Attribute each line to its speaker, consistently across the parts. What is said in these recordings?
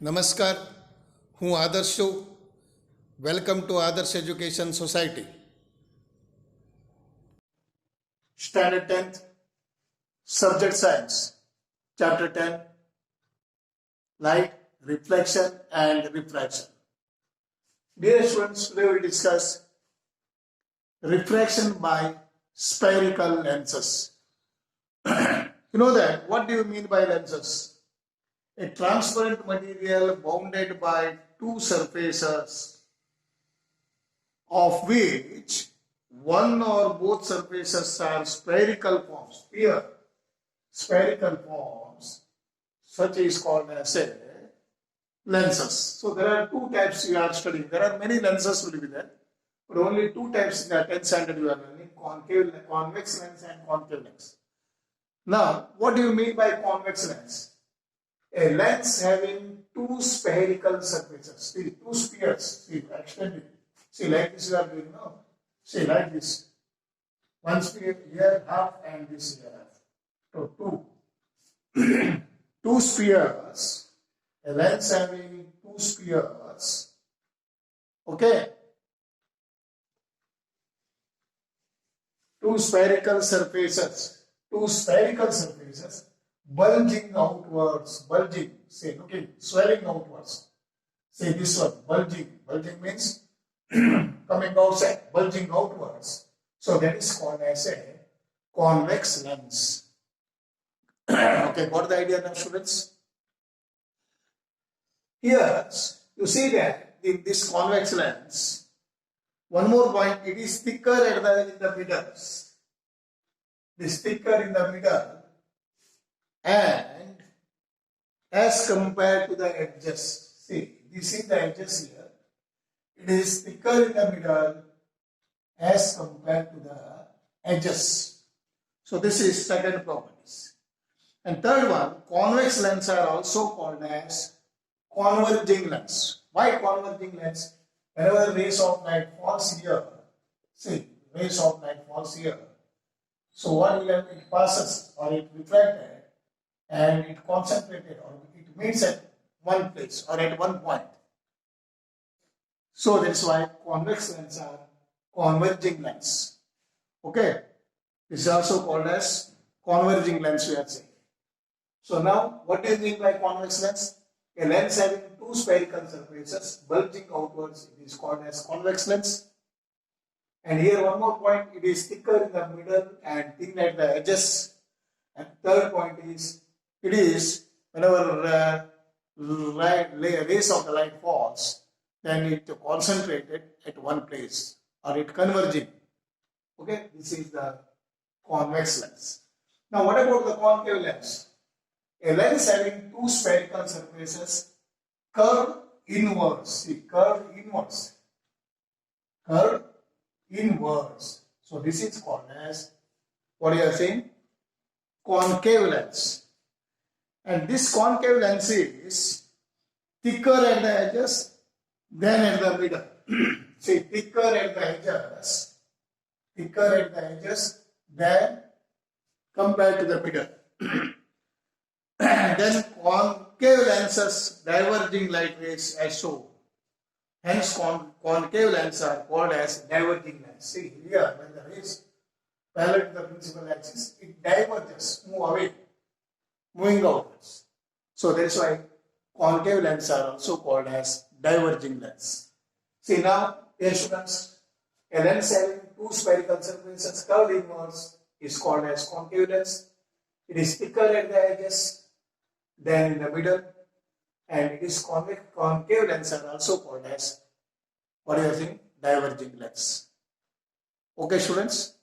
Speaker 1: નમસ્કાર, હું આદર્શ છું. વેલકમ ટુ આદર્શ education society.
Speaker 2: Standard 10th, Subject Science, Chapter 10, Light, Reflection and Refraction. Dear students, today we will discuss refraction by spherical lenses. You know that, what do you mean by lenses? A transparent material bounded by two surfaces of which one or both surfaces are spherical forms. Here, spherical forms, such is called as a lenses. So there are two types you are studying. There are many lenses will be there, but only two types in the 10th standard you are learning: convex lens and concave lens. Now, what do you mean by convex lens? A lens having two spherical surfaces. See, two spheres. See, extended. See, like this you are doing now. See, like this. One sphere here half and this here half. So two. Two spheres. A lens having two spheres. Okay. Two spherical surfaces. Two spherical surfaces bulging outwards. Bulging. Say, looking, swelling outwards. Say this one, bulging. Bulging means coming outside, bulging outwards. So that is called as a convex lens. Okay, got the idea now, students? Here, you see that in this convex lens, one more point, it is thicker in the middle. This thicker in the middle and as compared to the edges. See, this is the edges here. It is thicker in the middle as compared to the edges. So this is second properties. And third one, convex lenses are also called as converging lens. Why converging lens? Whenever rays of light falls here, see, rays of light falls here. So what will happen? It passes or it refracted and it concentrated or it meets at one place or at one point. So that's why convex lenses are converging lens. Okay, this is also called as converging lens we are saying. So now, what do you mean by convex lens? A lens having two spherical surfaces bulging outwards, it is called as convex lens. And here one more point, it is thicker in the middle and thin at the edges. And third point is, it is whenever rays of the light falls, then it concentrated at one place or it converging. Okay, this is the convex lens. Now what about the concave lens? A lens having two spherical surfaces curve inwards. See, curve inwards. Curve inwards. So this is called as, what you are saying? Concave lens. And this concave lens is thicker at the edges than at the middle. See, thicker at the edges than compared to the middle. Then concave lenses diverging light rays as shown. Hence concave lenses are called as diverging lens. See here, when the rays parallel to the principal axis, it diverges, moving outwards. So that is why concave lenses are also called as diverging lens. See now, dear students, a lens having two spherical surfaces curved inwards is called as concave lens. It is thicker at the edges than in the middle, and it is concave lens are also called as, what you are saying, diverging lens. Okay, students?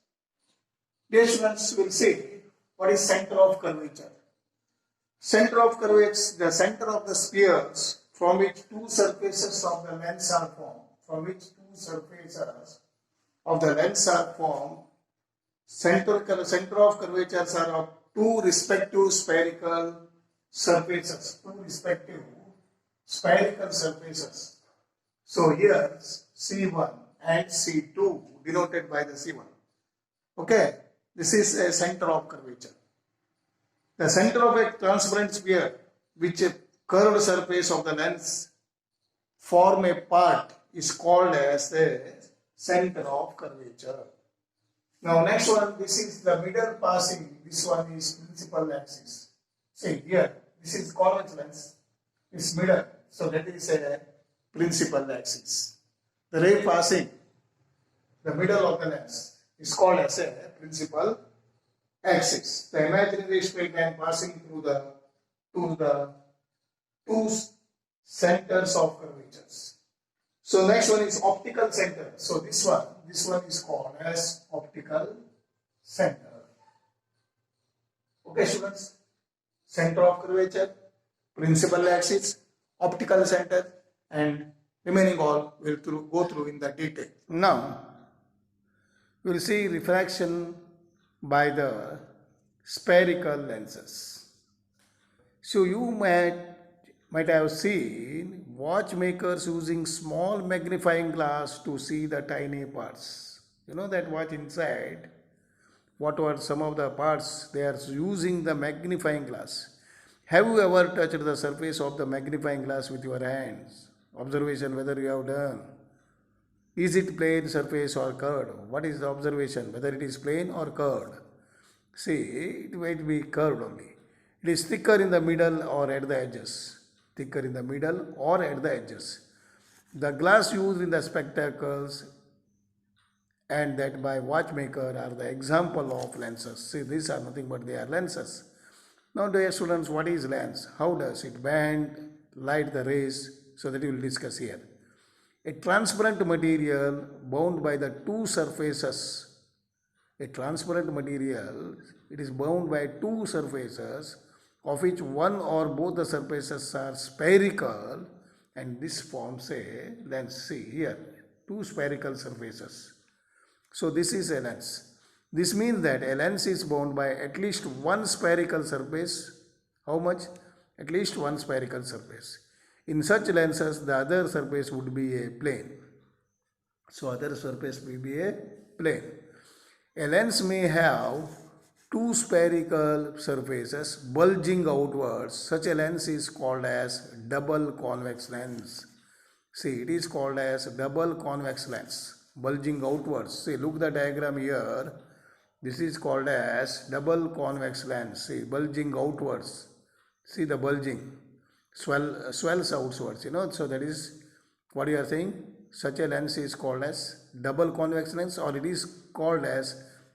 Speaker 2: Dear students, will see what is center of curvature. Center of curvature, the center of the spheres from which two surfaces of the lens are formed. Center of curvatures are of two respective spherical surfaces. So here C1 and C2 denoted by the C1. Okay, this is a center of curvature. The center of a transparent sphere which curved surface of the lens form a part is called as the center of curvature. Now next one, this is the middle passing, this one is principal axis. See here, this is convex lens, it's middle, so that is a principal axis. The ray passing the middle of the lens is called as a principal axis. The imaginary straight line passing through the two centers of curvatures. So next one is optical center. So this one is called as optical center. Okay, students. Center of curvature, principal axis, optical center, and remaining all will go through in the detail.
Speaker 1: Now, we will see refraction by the spherical lenses. So you might have seen watchmakers using small magnifying glass to see the tiny parts. You know that watch inside, what were some of the parts, they are using the magnifying glass. Have you ever touched the surface of the magnifying glass with your hands? Observation whether you have done. Is it plane surface or curved? What is the observation? Whether it is plane or curved? See, it might be curved only. It is thicker in the middle or at the edges. Thicker in the middle or at the edges. The glass used in the spectacles and that by watchmaker are the example of lenses. See, these are nothing but they are lenses. Now, dear students, what is lens? How does it bend light the rays? So that we will discuss here. A transparent material bound by the two surfaces. A transparent material, it is bound by two surfaces of which one or both the surfaces are spherical, and this forms a lens. See here, two spherical surfaces. So this is a lens. This means that a lens is bound by at least one spherical surface. How much? At least one spherical surface. In such lenses, the other surface would be a plane. So other surface will be a plane. A lens may have two spherical surfaces bulging outwards. Such a lens is called as double convex lens. See, it is called as double convex lens, bulging outwards. See, look the diagram here. This is called as double convex lens. See, bulging outwards. See the bulging. Swells outwards, so that is what you are saying. Such a lens is called as double convex lens, or it is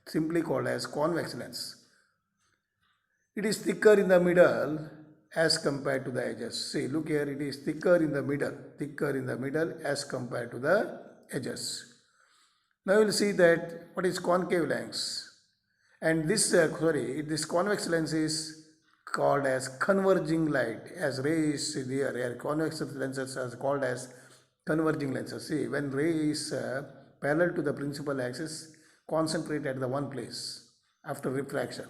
Speaker 1: simply called as convex lens. It is thicker in the middle as compared to the edges. See, look here, it is thicker in the middle as compared to the edges. Now you will see that what is concave lens, and this convex lens is called as converging light, as rays there. Convex lenses are called as converging lenses. See, when ray is parallel to the principal axis, concentrate at the one place after refraction.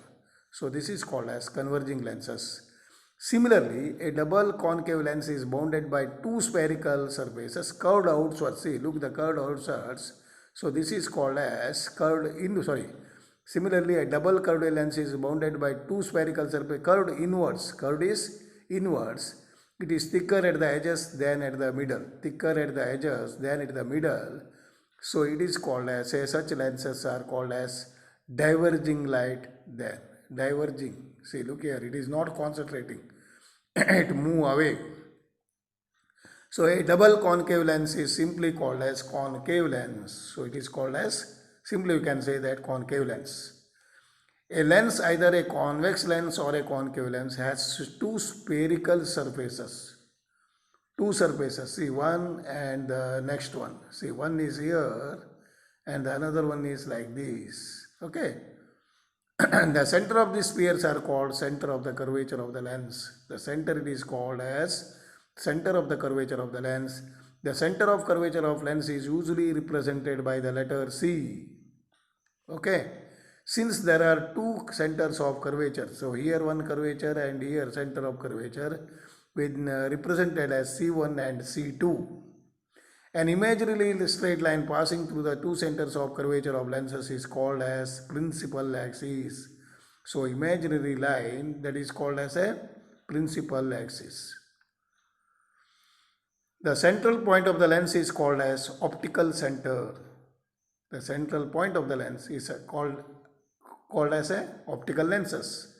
Speaker 1: So this is called as converging lenses. Similarly, a double concave lens is bounded by two spherical surfaces curved outwards. See, look the curved outwards. So this is called as Similarly, a double curved lens is bounded by two spherical surfaces curved inwards. Curved is inwards. It is thicker at the edges than at the middle. Thicker at the edges than at the middle. So it is called as, such lenses are called as diverging light then. Diverging. See, look here, it is not concentrating. It move away. So a double concave lens is simply called as concave lens. So it is called as, simply you can say that, concave lens. A lens, either a convex lens or a concave lens, has two spherical surfaces. Two surfaces. See, one and the next one. See, one is here and the another one is like this. Okay. The center of the spheres are called center of the curvature of the lens. The center it is called as center of the curvature of the lens. The center of curvature of lens is usually represented by the letter C. Okay. Since there are two centers of curvature, so here one curvature and here center of curvature, been represented as C1 and C2. An imaginary straight line passing through the two centers of curvature of lenses is called as principal axis. So imaginary line that is called as a principal axis. The central point of the lens is called as optical center. The central point of the lens is called as a optical lenses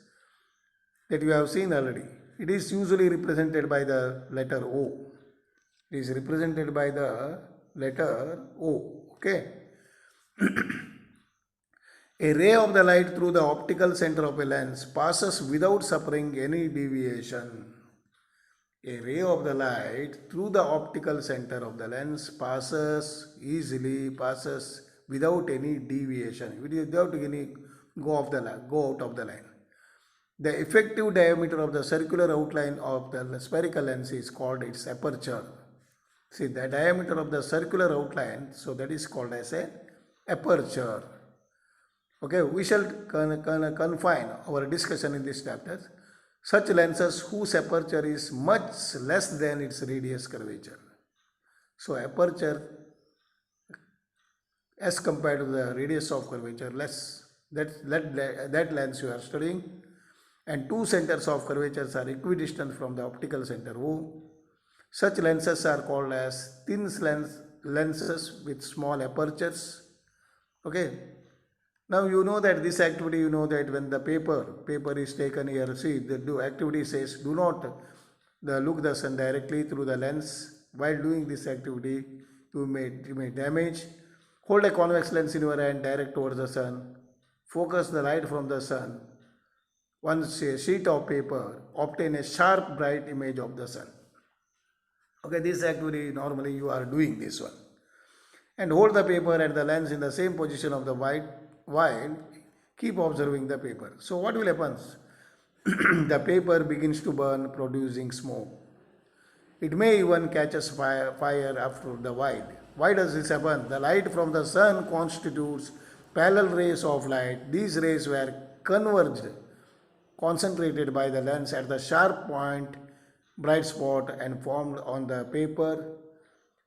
Speaker 1: that you have seen already. It is usually represented by the letter O. It is represented by the letter O. Okay. A ray of the light through the optical center of a lens passes without suffering any deviation. A ray of the light through the optical center of the lens passes without any deviation, without any go out of the line. The effective diameter of the circular outline of the spherical lens is called its aperture. See, the diameter of the circular outline, so that is called as a aperture. Okay, we shall confine our discussion in this chapter. Such lenses whose aperture is much less than its radius curvature. So aperture as compared to the radius of curvature less. That lens you are studying, and two centers of curvatures are equidistant from the optical center O. Such lenses are called as thin lenses with small apertures. Okay. Now you know that this activity, you know that when the paper is taken here, see the activity says do not look the sun directly through the lens. While doing this activity, you may damage. Hold a convex lens in your hand, direct towards the sun. Focus the light from the sun. Once a sheet of paper, obtain a sharp bright image of the sun. Okay, this activity normally you are doing this one. And hold the paper and the lens in the same position of the while keep observing the paper. So what will happen? The paper begins to burn, producing smoke. It may even catches fire after the while. Why does this happen? The light from the sun constitutes parallel rays of light. These rays were concentrated by the lens at the sharp point, bright spot, and formed on the paper.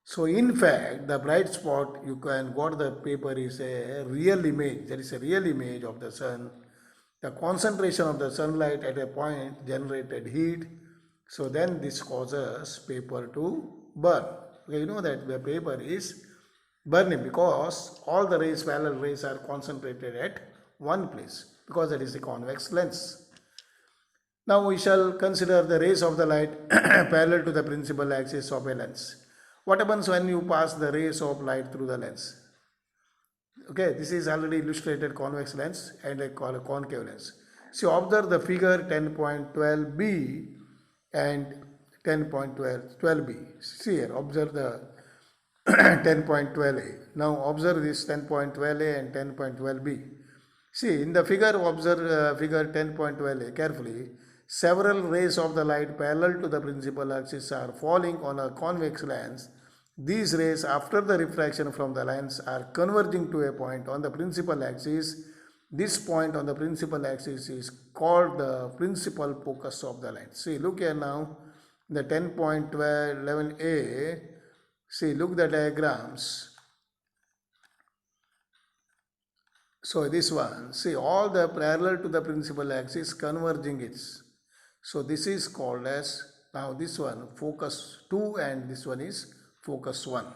Speaker 1: So in fact, the bright spot you can got the paper is a real image. There is a real image of the sun. The concentration of the sunlight at a point generated heat. So then this causes paper to burn. Okay, you know that the paper is burning because all the rays, parallel rays, are concentrated at one place because that is a convex lens. Now we shall consider the rays of the light parallel to the principal axis of a lens. What happens when you pass the rays of light through the lens? Okay, this is already illustrated convex lens and a concave lens. So observe the figure 10.12b and 10.12b. See here, observe the 10.12a. Now observe this 10.12a and 10.12b. See, in the figure, observe figure 10.12a carefully. Several rays of the light parallel to the principal axis are falling on a convex lens. These rays, after the refraction from the lens, are converging to a point on the principal axis. This point on the principal axis is called the principal focus of the lens. See, look here now, the 10.11a. See, look the diagrams. So this one, see, all the parallel to the principal axis converging its. So this is called as, now this one focus 2 and this one is focus 1.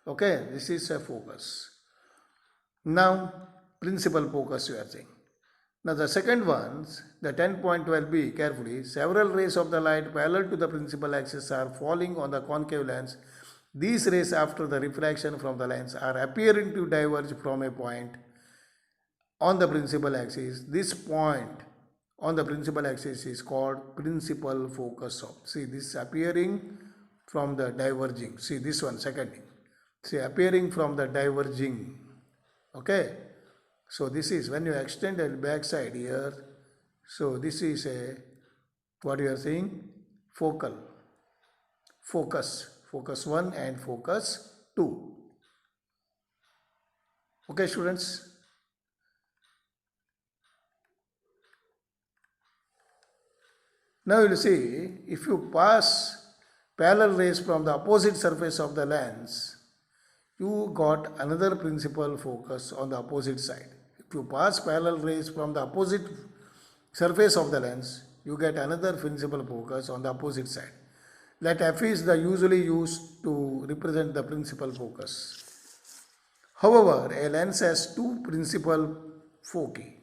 Speaker 1: Okay, this is a focus. Now principal focus you are saying. Now the second one, the 10.12b, carefully, several rays of the light parallel to the principal axis are falling on the concave lens. These rays, after the refraction from the lens, are appearing to diverge from a point on the principal axis. This point on the principal axis is called principal focus of. See, this appearing from the diverging. See this one, second. See, appearing from the diverging. Okay. So this is when you extend the back side here. So this is a, what you are saying, focal. Focus. Focus 1 and focus 2. Okay, students. Now you will see, if you pass parallel rays from the opposite surface of the lens, you got another principal focus on the opposite side. If you pass parallel rays from the opposite surface of the lens, you get another principal focus on the opposite side. Let F is the usually used to represent the principal focus. However, a lens has two principal foci.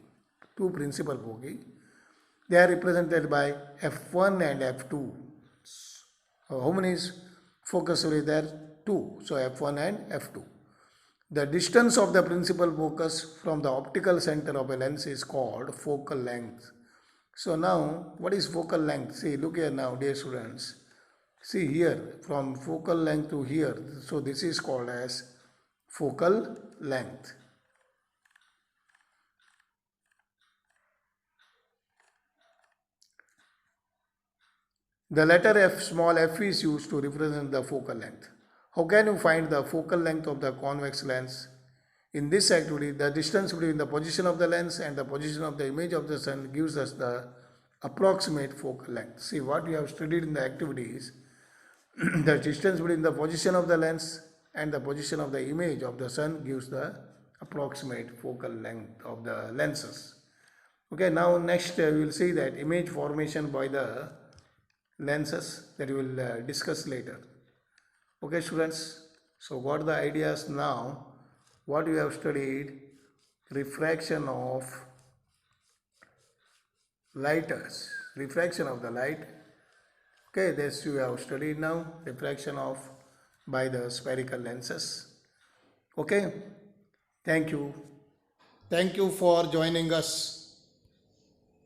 Speaker 1: They are represented by f1 and f2. So how many focus will be there? 2. So f1 and f2. The distance of the principal focus from the optical center of a lens is called focal length. So now, what is focal length? See, look here now, dear students. See here, from focal length to here. So this is called as focal length. The letter F, small f, is used to represent the focal length. How can you find the focal length of the convex lens? In this activity, the distance between the position of the lens and the position of the image of the sun gives us the approximate focal length. See, what we have studied in the activity is the distance between the position of the lens and the position of the image of the sun gives the approximate focal length of the lenses. Okay, now next we will see that image formation by the lenses that we will discuss later. Okay, students, so what are the ideas now? What we have studied? Refraction of lighters, refraction of the light. Okay, this you have studied now, refraction of by the spherical lenses. Okay, thank you. Thank you for joining us.